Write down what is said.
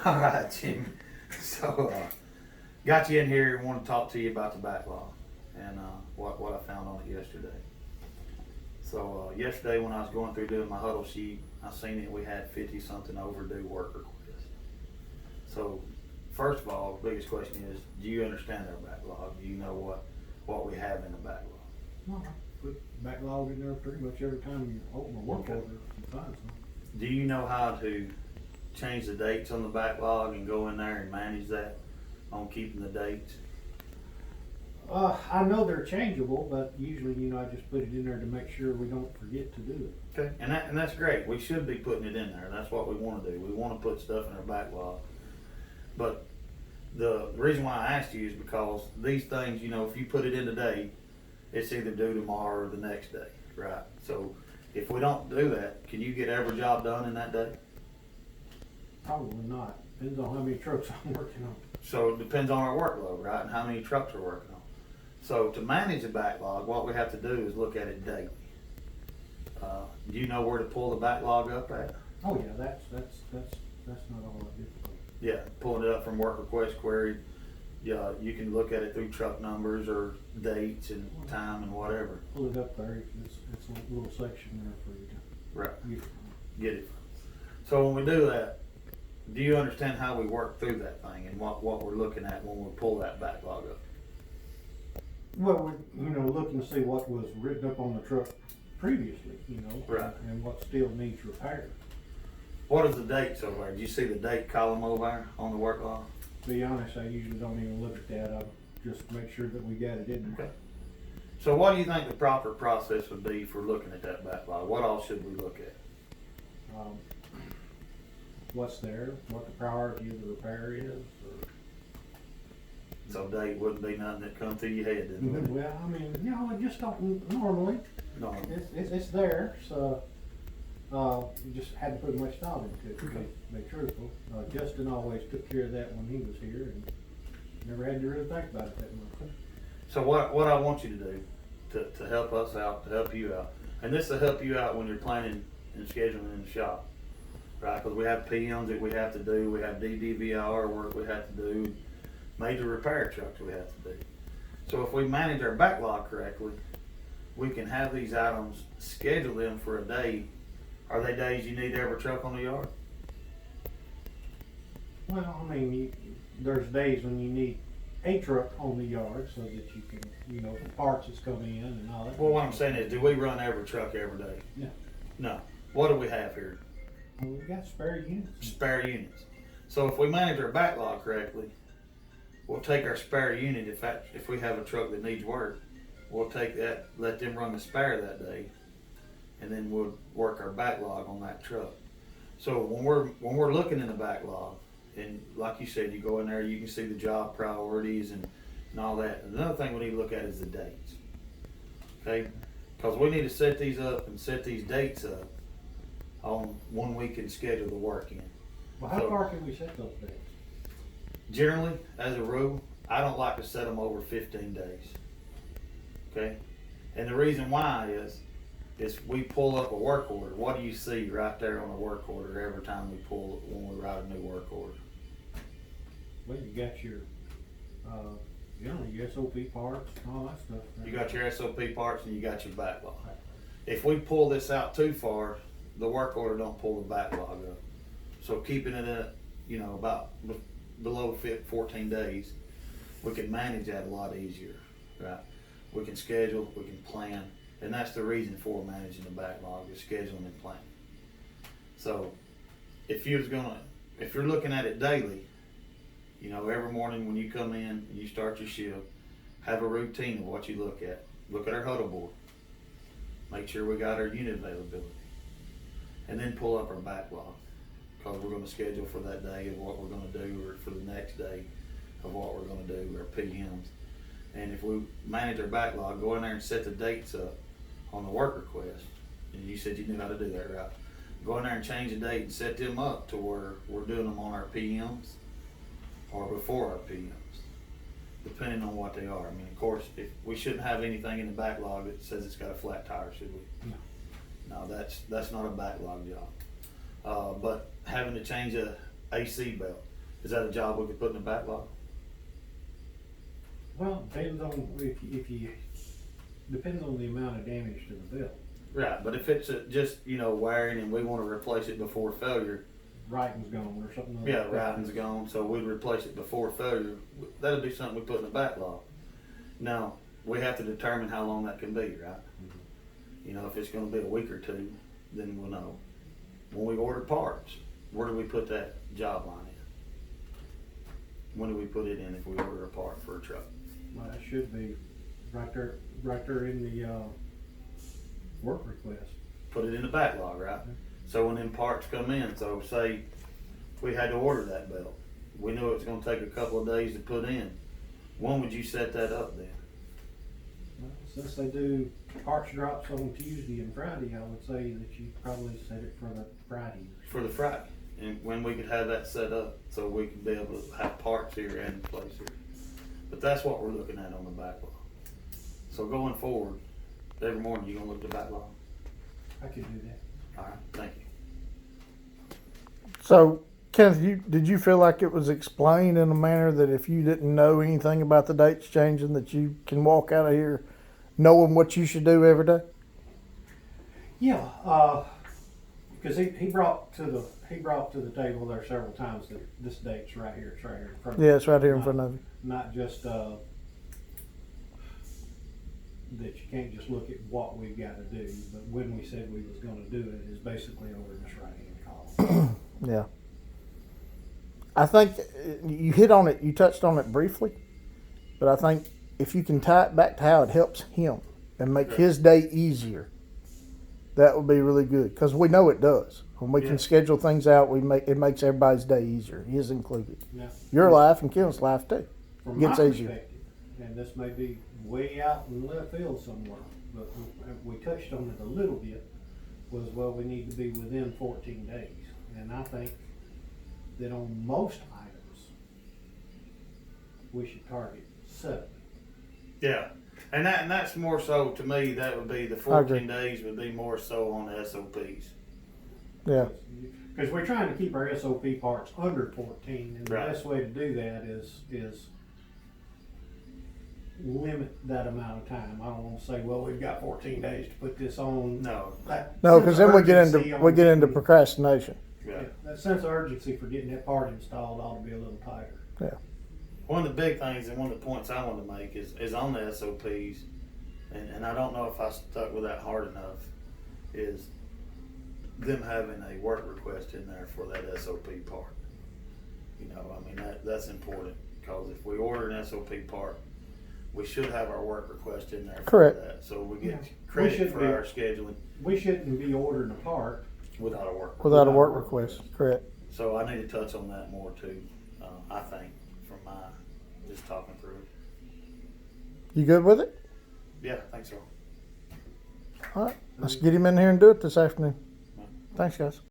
All right, Jimmy. So, got you in here and want to talk to you about the backlog and what I found on it yesterday. So, yesterday when I was going through doing my huddle sheet, I seen that we had 50 something overdue work requests. So, first of all, the biggest question is, do you understand our backlog? Do you know what we have in the backlog? No, I put backlog in there pretty much every time you open a work Okay. order and find something. Do you know how to change the dates on the backlog and go in there and manage that on keeping the dates? I know they're changeable, but usually, I just put it in there to make sure we don't forget to do it. Okay, and that's great. We should be putting it in there. That's what we want to do. We want to put stuff in our backlog. But the reason why I asked you is because these things, if you put it in today, it's either due tomorrow or the next day, right? So if we don't do that, can you get every job done in that day? Probably not. Depends on how many trucks I'm working on. So it depends on our workload, right, and how many trucks we're working on. So to manage the backlog, what we have to do is look at it daily. Do you know where to pull the backlog up at? Oh yeah, that's not all that difficult. Yeah, pulling it up from work request query. Yeah, you can look at it through truck numbers or dates and time and whatever. Pull it up there. It's a little section there for you to Right, get it. get it. So when we do that, do you understand how we work through that thing and what we're looking at when we pull that backlog up? Well, we're, looking to see what was written up on the truck previously, Right. and what still needs repair. What is the dates over there? Do you see the date column over there on the work log? To be honest, I usually don't even look at that. I just make sure that we got it in there. Okay. So what do you think the proper process would be for looking at that backlog? What all should we look at? What's there, what the priority of the repair is, or So date wouldn't be nothing that come through your head, didn't it? well, I mean, it just don't normally. No. It's there, so you just hadn't put much thought into it. Okay. To be truthful, Justin always took care of that when he was here, and never had to really think about it that much. So what I want you to do to help us out, to help you out, and this will help you out when you're planning and scheduling in the shop, right? Because we have PMs that we have to do, we have DDVR work we have to do, major repair trucks we have to do. So if we manage our backlog correctly, we can have these items, schedule them for a day. Are they days you need every truck on the yard? Well, I mean, there's days when you need a truck on the yard so that you can, the parts that's come in and all that. Well, what I'm saying is, do we run every truck every day? No. No. What do we have here? Well, we've got spare units. Spare units. So if we manage our backlog correctly, we'll take our spare unit. If we have a truck that needs work, we'll take that, let them run the spare that day, and then we'll work our backlog on that truck. So when we're looking in the backlog, and like you said, you go in there, you can see the job priorities and all that. Another thing we need to look at is the dates. Okay? Because we need to set these up and set these dates up on when we can schedule the work in. Well, how So- far can we set those dates? Generally, as a rule, I don't like to set them over 15 days. Okay? And the reason why is we pull up a work order. What do you see right there on a work order every time when we write a new work order? Well, you got your, your SOP parts and all that stuff. You got your SOP parts and you got your backlog. If we pull this out too far, the work order don't pull the backlog up. So keeping it at, about below 14 days, we can manage that a lot easier, right? We can schedule, we can plan, and that's the reason for managing the backlog, is scheduling and planning. So if you're looking at it daily, every morning when you come in and you start your shift, have a routine of what you look at. Look at our huddle board. Make sure we got our unit availability. And then pull up our backlog, because we're going to schedule for that day of what we're going to do, or for the next day of what we're going to do, our PMs. And if we manage our backlog, go in there and set the dates up on the work request. And you said you knew how to do that, right? Go in there and change the date and set them up to where we're doing them on our PMs or before our PMs, depending on what they are. I mean, of course, if we shouldn't have anything in the backlog that says it's got a flat tire, should we? No. No, that's not a backlog job. But having to change a AC belt, Is that a job we could put in the backlog? Well, depends on depends on the amount of damage to the belt. Right, but if it's just, wiring and we wanna replace it before failure, Writing's gone or something like yeah, that. writing's gone, so we'd replace it before failure, that'd be something we put in the backlog. Now, we have to determine how long that can be, right? If it's gonna be a week or two, then we'll know. When we order parts, where do we put that job line in? When do we put it in if we order a part for a truck? Well, it should be right there in the work request. Put it in the backlog, right? So when them parts come in, so say we had to order that belt, we knew it was gonna take a couple of days to put in. When would you set that up then? Well, since they do parts drops on Tuesday and Friday, I would say that you probably set it for the Friday. For the Friday, and when we could have that set up, so we could be able to have parts here and place here. But that's what we're looking at on the backlog. So going forward, every morning you gonna look at the backlog? I could do that. Alright, thank you. So, Kenneth, did you feel like it was explained in a manner that if you didn't know anything about the dates changing, that you can walk out of here knowing what you should do every day? Yeah, because he brought to the table there several times that this date's right here, it's right here in front of Yeah, you. it's right here in front of you. Not just that you can't just look at what we've got to do, but when we said we was going to do it is basically over in this right hand column. Yeah. I think you hit on it, you touched on it briefly, but I think if you can tie it back to how it helps him and make his day easier, that would be really good. Because we know it does. When we Yeah. can schedule things out, it makes everybody's day easier, his included. Now, Your life and Kim's life too. from Gets my easier. perspective, and this may be way out in left field somewhere, but we touched on it a little bit, was, well, we need to be within 14 days. And I think that on most items, we should target 7. Yeah, and that's more so, to me, that would be the I agree. 14 days would be more so on the SOPs. Yeah. Because we're trying to keep our SOP parts under 14, and the Right. best way to do that is limit that amount of time. I don't want to say, well, we've got 14 days to put this on. No, That No, sense because of then we get urgency into on- procrastination. yeah. That sense of urgency for getting that part installed ought to be a little tighter. One of the big things and one of the points I want to make is on the SOPs, and I don't know if I stuck with that hard enough, is them having a work request in there for that SOP part. That's important, because if we order an SOP part, we should have our work request in there for Correct. that, so we Yeah. get We credit should for be. our scheduling We shouldn't be ordering a part. without a work. Without a work request. Correct. So I need to touch on that more too, I think, from my, just talking through it. You good with it? Yeah, I think so. All right. Let's get him in here and do it this afternoon. Thanks, guys.